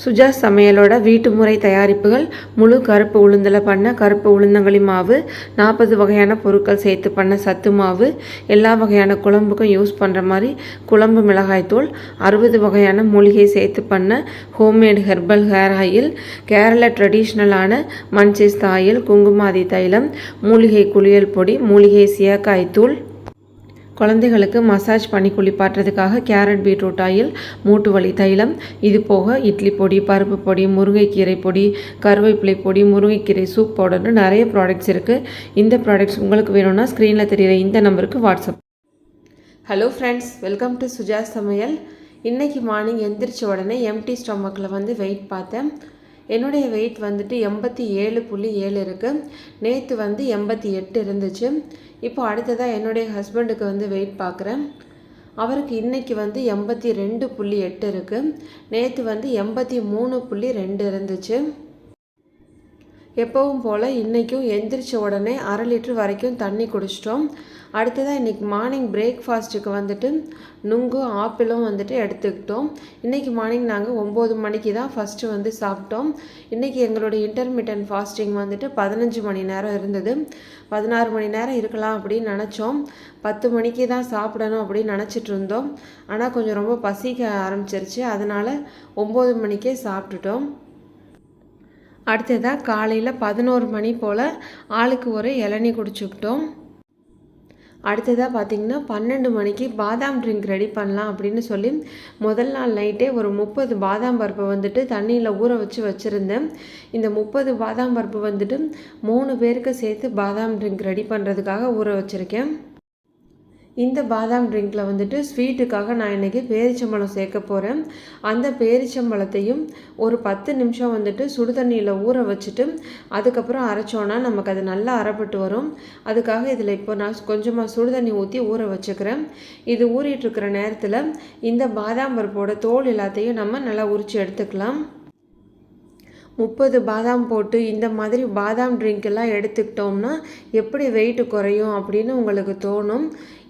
சுஜா சமையலோட வீட்டு முறை தயாரிப்புகள் முழு கருப்பு உளுந்தில் பண்ண கருப்பு உளுந்தங்களி மாவு, 40 வகையான பொருட்கள் சேர்த்து பண்ண சத்து மாவு, எல்லா வகையான குழம்புக்கும் யூஸ் பண்ணுற மாதிரி குழம்பு மிளகாய்த்தூள், 60 வகையான மூலிகை சேர்த்து பண்ண homemade herbal hair oil, Kerala ட்ரெடிஷ்னலான மன்சிஸ்த் ஆயில், குங்குமாதி தைலம், மூலிகை குளியல் பொடி, மூலிகை சீயக்காய் தூள், குழந்தைகளுக்கு மசாஜ் பண்ணி குளிப்பாட்டுறதுக்காக கேரட் பீட்ரூட் ஆயில், மூட்டு வலி தைலம், இது போக இட்லி பொடி, பருப்பு பொடி, முருங்கைக்கீரை பொடி, கருவேப்பிலை பொடி, முருங்கைக்கீரை சூப் பவுடர்னு நிறைய ப்ராடக்ட்ஸ் இருக்குது. இந்த ப்ராடக்ட்ஸ் உங்களுக்கு வேணும்னா ஸ்க்ரீனில் தெரிகிற இந்த நம்பருக்கு WhatsApp. Hello friends, welcome to Suja Samayal. இன்றைக்கி மார்னிங் எந்திரிச்ச உடனே எம்டி ஸ்டொமக்கில் வந்து வெயிட் பார்த்தேன். என்னுடைய வெயிட் வந்துட்டு 87.7 இருக்குது. நேற்று வந்து 88 இருந்துச்சு. இப்போ அடுத்ததாக என்னுடைய ஹஸ்பண்டுக்கு வந்து வெயிட் பார்க்குறேன். அவருக்கு இன்றைக்கி வந்து 82.8 இருக்குது. நேற்று வந்து 83.2 இருந்துச்சு. எப்பவும் போல் இன்றைக்கும் எந்திரிச்ச உடனே 1/2 லிட்டர் வரைக்கும் தண்ணி குடிச்சிட்டோம். அடுத்ததாக இன்றைக்கி மார்னிங் பிரேக்ஃபாஸ்ட்டுக்கு வந்துட்டு நுங்கும் ஆப்பிளும் வந்துட்டு எடுத்துக்கிட்டோம். இன்றைக்கி மார்னிங் நாங்கள் 9 மணிக்கு தான் ஃபஸ்ட்டு வந்து சாப்பிட்டோம். இன்றைக்கி எங்களுடைய இன்டர்மிட்டன்ட் ஃபாஸ்டிங் வந்துட்டு 15 மணி நேரம் இருந்தது. 16 மணி நேரம் இருக்கலாம் அப்படின்னு நினச்சோம். 10 மணிக்கு தான் சாப்பிடணும் அப்படின்னு நினச்சிட்டு இருந்தோம். ஆனால் கொஞ்சம் ரொம்ப பசிக்க ஆரம்பிச்சிருச்சு. அதனால் 9 மணிக்கே சாப்பிட்டுட்டோம். அடுத்ததாக காலையில் 11 மணி போல் ஆளுக்கு ஒரு இளநீ குடிச்சுக்கிட்டோம். அடுத்ததாக பார்த்திங்கன்னா 12 மணிக்கு பாதாம் ட்ரிங்க் ரெடி பண்ணலாம் அப்படின்னு சொல்லி முதல் நாள் நைட்டே ஒரு 30 பாதாம் பருப்பை வந்துட்டு தண்ணியில் ஊற வச்சுருந்தேன். இந்த 30 பாதாம் பருப்பு வந்துட்டு 3 பேருக்கு சேர்த்து பாதாம் ட்ரிங்க் ரெடி பண்ணுறதுக்காக ஊற வச்சுருக்கேன். இந்த பாதாம் ட்ரிங்கில் வந்துட்டு ஸ்வீட்டுக்காக நான் இன்றைக்கி பேரிச்சம்பழம் சேர்க்க போகிறேன். அந்த பேரிச்சம்பழத்தையும் ஒரு 10 நிமிஷம் வந்துட்டு சுடுதண்ணியில் ஊற வச்சுட்டு அதுக்கப்புறம் அரைச்சோன்னா நமக்கு அது நல்லா அரைப்பட்டு வரும். அதுக்காக இதில் இப்போ நான் கொஞ்சமாக சுடுதண்ணி ஊற்றி ஊற வச்சுக்கிறேன். இது ஊறிட்டுருக்கிற நேரத்தில் இந்த பாதாம் பருப்போட தோல் எல்லாத்தையும் நம்ம நல்லா உரித்து எடுத்துக்கலாம். 30 பாதாம் போட்டு இந்த மாதிரி பாதாம் ட்ரிங்க் எல்லாம் எடுத்துக்கிட்டோம்னா எப்படி வெயிட்டு குறையும் அப்படின்னு உங்களுக்கு தோணும்.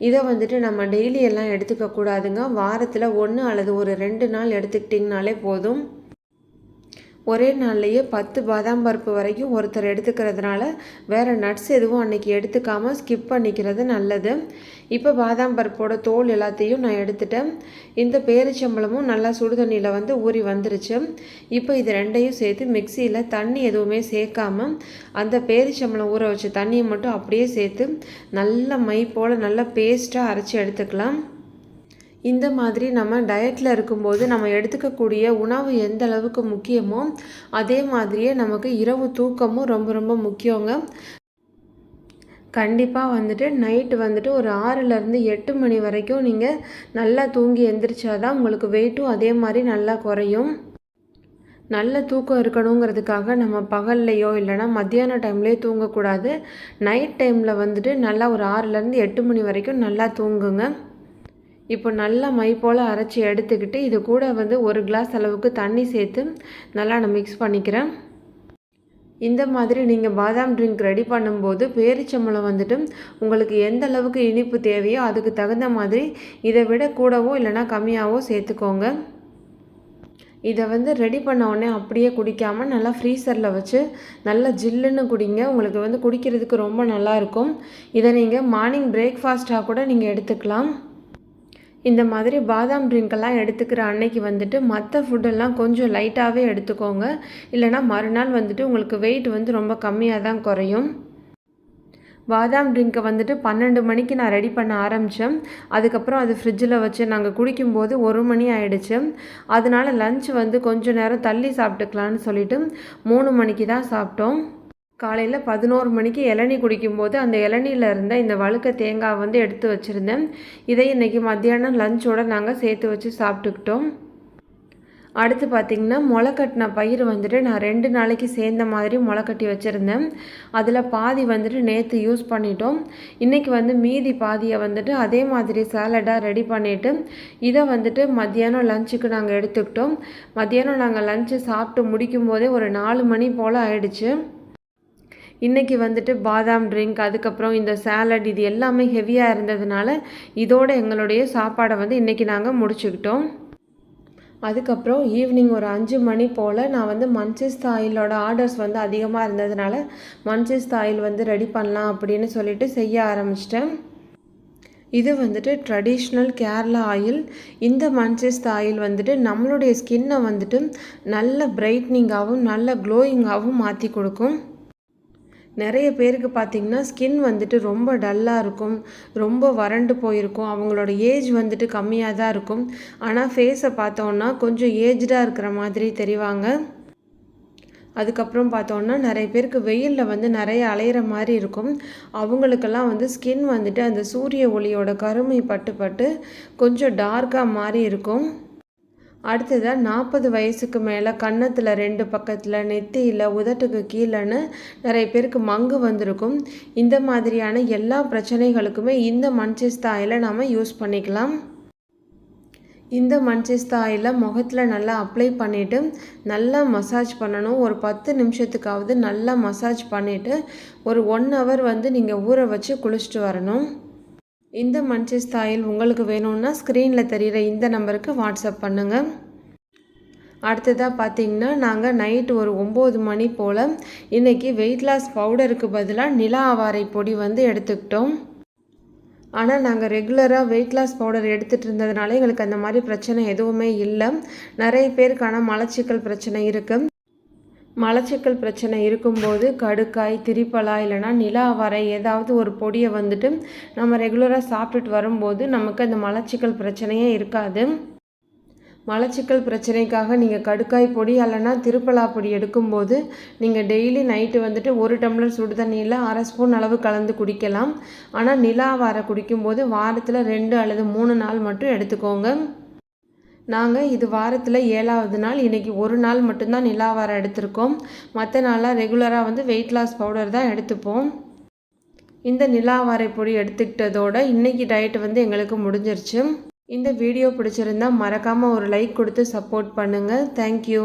இதை வந்துட்டு நம்ம டெய்லி எல்லாம் எடுத்துக்கக்கூடாதுங்க. வாரத்தில் 1 அல்லது ஒரு 2 நாள் எடுத்துக்கிட்டிங்கனாலே போதும். ஒரே நாள்லேயே 10 பாதாம் பருப்பு வரைக்கும் ஒருத்தர் எடுத்துக்கிறதுனால வேறு நட்ஸ் எதுவும் அன்றைக்கி எடுத்துக்காமல் ஸ்கிப் பண்ணிக்கிறது நல்லது. இப்போ பாதாம் பருப்போட தோல் எல்லாத்தையும் நான் எடுத்துட்டேன். இந்த பேரிச்சம்பழமும் நல்லா சுடுதண்ணியில் வந்து ஊறி வந்துருச்சு. இப்போ இது ரெண்டையும் சேர்த்து மிக்சியில் தண்ணி எதுவுமே சேர்க்காமல் அந்த பேரிச்சம்பழம் ஊற வச்ச தண்ணியை மட்டும் அப்படியே சேர்த்து நல்ல மை போல் நல்லா பேஸ்ட்டாக அரைச்சி எடுத்துக்கலாம். இந்த மாதிரி நம்ம டயட்டில் இருக்கும்போது நம்ம எடுத்துக்கக்கூடிய உணவு எந்த அளவுக்கு முக்கியமோ அதே மாதிரியே நமக்கு இரவு தூக்கமும் ரொம்ப ரொம்ப முக்கியங்க. கண்டிப்பாக வந்துட்டு நைட்டு வந்துட்டு ஒரு 6லேருந்து 8 மணி வரைக்கும் நீங்கள் நல்லா தூங்கி எந்திரிச்சாதான் உங்களுக்கு வெயிட்டும் அதே மாதிரி நல்லா குறையும். நல்ல தூக்கம் இருக்கணுங்கிறதுக்காக நம்ம பகல்லையோ இல்லைனா மத்தியான டைம்லேயோ தூங்கக்கூடாது. நைட் டைமில் வந்துட்டு நல்லா ஒரு 6லேருந்து 8 மணி வரைக்கும் நல்லா தூங்குங்க. இப்போ நல்லா மை போல் அரைச்சி எடுத்துக்கிட்டு இது கூட வந்து 1 கிளாஸ் அளவுக்கு தண்ணி சேர்த்து நல்லா நான் மிக்ஸ் பண்ணிக்கிறேன். இந்த மாதிரி நீங்கள் பாதாம் ட்ரிங்க் ரெடி பண்ணும்போது பேரிச்சம்பழம் வந்துட்டு உங்களுக்கு எந்த அளவுக்கு இனிப்பு தேவையோ அதுக்கு தகுந்த மாதிரி இதை விட கூடவோ இல்லைனா கம்மியாகவோ சேர்த்துக்கோங்க. இதை வந்து ரெடி பண்ண உடனே அப்படியே குடிக்காமல் நல்லா ஃப்ரீசரில் வச்சு நல்லா ஜில்லுன்னு குடிங்க. உங்களுக்கு வந்து குடிக்கிறதுக்கு ரொம்ப நல்லாயிருக்கும். இதை நீங்கள் மார்னிங் பிரேக்ஃபாஸ்ட்டாக கூட நீங்கள் எடுத்துக்கலாம். இந்த மாதிரி பாதாம் ட்ரிங்க்கெல்லாம் எடுத்துக்கிற அன்னைக்கு வந்துட்டு மற்ற ஃபுட்டெல்லாம் கொஞ்சம் லைட்டாகவே எடுத்துக்கோங்க. இல்லைனா மறுநாள் வந்துட்டு உங்களுக்கு வெயிட் வந்து ரொம்ப கம்மியாக தான் குறையும். பாதாம் ட்ரிங்க்கை வந்துட்டு 12 மணிக்கு நான் ரெடி பண்ண ஆரம்பித்தேன். அதுக்கப்புறம் அது ஃப்ரிட்ஜில் வச்சு நாங்கள் குடிக்கும்போது 1 மணி ஆகிடுச்சு. அதனால லஞ்ச் வந்து கொஞ்சம் நேரம் தள்ளி சாப்பிட்டுக்கலான்னு சொல்லிவிட்டு 3 மணிக்கு தான் சாப்பிட்டோம். காலையில் 11 மணிக்கு இளநீ குடிக்கும்போது அந்த இளநியில் இருந்த இந்த வழுக்க தேங்காய் வந்து எடுத்து வச்சுருந்தேன். இதை இன்றைக்கி மத்தியானம் லஞ்சோடு நாங்கள் சேர்த்து வச்சு சாப்பிட்டுக்கிட்டோம். அடுத்து பார்த்திங்கன்னா முளைக்கட்டின பயிர் வந்துட்டு நான் 2 நாளைக்கு சேர்ந்த மாதிரி முளைக்கட்டி வச்சுருந்தேன். அதில் பாதி வந்துட்டு நேற்று யூஸ் பண்ணிட்டோம். இன்றைக்கி வந்து மீதி பாதியை வந்துட்டு அதே மாதிரி சாலடாக ரெடி பண்ணிவிட்டு இதை வந்துட்டு மத்தியானம் லஞ்சுக்கு நாங்கள் எடுத்துக்கிட்டோம். மத்தியானம் நாங்கள் லஞ்சு சாப்பிட்டு முடிக்கும் போதே ஒரு 4 மணி போல் ஆயிடுச்சு. இன்றைக்கி வந்துட்டு பாதாம் ட்ரிங்க் அதுக்கப்புறம் இந்த சாலட் இது எல்லாமே ஹெவியாக இருந்ததுனால இதோட எங்களுடைய சாப்பாடை வந்து இன்றைக்கி நாங்கள் முடிச்சுக்கிட்டோம். அதுக்கப்புறம் ஈவினிங் ஒரு 5 மணி போல் நான் வந்து மன்சிஸ்தா ஆயிலோட ஆர்டர்ஸ் வந்து அதிகமாக இருந்ததுனால மன்சிஸ்தா ஆயில் வந்து ரெடி பண்ணலாம் அப்படின்னு சொல்லிட்டு செய்ய ஆரம்பிச்சிட்டேன். இது வந்துட்டு ட்ரெடிஷ்னல் கேரளா ஆயில். இந்த மன்சிஸ்தா ஆயில் வந்துட்டு நம்மளுடைய ஸ்கின்னை வந்துட்டு நல்ல பிரைட்னிங்காகவும் நல்ல க்ளோயிங்காகவும் மாற்றி கொடுக்கும். நிறைய பேருக்கு பார்த்திங்கன்னா ஸ்கின் வந்துட்டு ரொம்ப டல்லாக இருக்கும், ரொம்ப வறண்டு போயிருக்கும், அவங்களோட ஏஜ் வந்துட்டு கம்மியாக தான் இருக்கும். ஆனால் ஃபேஸை பார்த்தோன்னா கொஞ்சம் ஏஜ்டாக இருக்கிற மாதிரி தெரிவாங்க. அதுக்கப்புறம் பார்த்தோன்னா நிறைய பேருக்கு வெயிலில் வந்து நிறைய அலையிற மாதிரி இருக்கும். அவங்களுக்கெல்லாம் வந்து ஸ்கின் வந்துட்டு அந்த சூரிய ஒளியோட கருமை பட்டு பட்டு கொஞ்சம் டார்க்காக மாதிரி இருக்கும். அடுத்ததாக 40 வயசுக்கு மேலே கன்னத்தில் 2 பக்கத்தில், நெத்தியில், உதட்டுக்கு கீழேன்னு நிறைய பேருக்கு மங்கு வந்திருக்கும். இந்த மாதிரியான எல்லா பிரச்சனைகளுக்குமே இந்த மன்சிஸ்தா ஆயிலை நாம் யூஸ் பண்ணிக்கலாம். இந்த மன்சிஸ்தா ஆயிலை முகத்தில் நல்லா அப்ளை பண்ணிவிட்டு நல்லா மசாஜ் பண்ணணும். ஒரு 10 நிமிஷத்துக்காவது நல்லா மசாஜ் பண்ணிவிட்டு ஒரு 1 ஹவர் வந்து நீங்கள் ஊற வச்சு குளிச்சுட்டு வரணும். இந்த மன்சிஸ்தா ஆயில் உங்களுக்கு வேணும்னா ஸ்க்ரீனில் தெரிகிற இந்த நம்பருக்கு வாட்ஸ்அப் பண்ணுங்கள். அடுத்ததாக பார்த்திங்கன்னா நாங்கள் நைட்டு ஒரு 9 மணி போல் இன்றைக்கி வெயிட் லாஸ் பவுடருக்கு பதிலாக நிலா ஆவாரை பொடி வந்து எடுத்துக்கிட்டோம். ஆனால் நாங்கள் ரெகுலராக வெயிட் லாஸ் பவுடர் எடுத்துகிட்டு இருந்ததுனால எங்களுக்கு அந்த மாதிரி பிரச்சனை எதுவுமே இல்லை. நிறைய பேருக்கான மலச்சிக்கல் பிரச்சனை இருக்குது. மலச்சிக்கல் பிரச்சனை இருக்கும்போது கடுக்காய், திரிப்பலா இல்லைனா நிலா ஆவாரை ஏதாவது ஒரு பொடியை வந்துட்டு நம்ம ரெகுலராக சாப்பிட்டுட்டு வரும்போது நமக்கு அந்த மலச்சிக்கல் பிரச்சனையே இருக்காது. மலச்சிக்கல் பிரச்சனைக்காக நீங்கள் கடுக்காய் பொடி இல்லைனா திரிப்பலா பொடி எடுக்கும்போது நீங்கள் டெய்லி நைட்டு வந்துட்டு 1 டம்ளர் சுடு தண்ணியில் 1/2 ஸ்பூன் அளவு கலந்து குடிக்கலாம். ஆனால் நிலா ஆவாரை குடிக்கும்போது வாரத்தில் 2 அல்லது 3 நாள் மட்டும் எடுத்துக்கோங்க. நாங்கள் இது வாரத்தில் 7வது நாள், இன்றைக்கி 1 நாள் மட்டும்தான் நிலா ஆவாரை எடுத்திருக்கோம். மற்ற நாளாக ரெகுலராக வந்து வெயிட் லாஸ் பவுடர் தான் எடுத்துப்போம். இந்த நிலா ஆவாரை பொடி எடுத்துக்கிட்டதோட இன்றைக்கி டயட் வந்து எங்களுக்கு முடிஞ்சிருச்சு. இந்த வீடியோ பிடிச்சிருந்தா மறக்காமல் ஒரு லைக் கொடுத்து சப்போர்ட் பண்ணுங்கள். தேங்க்யூ.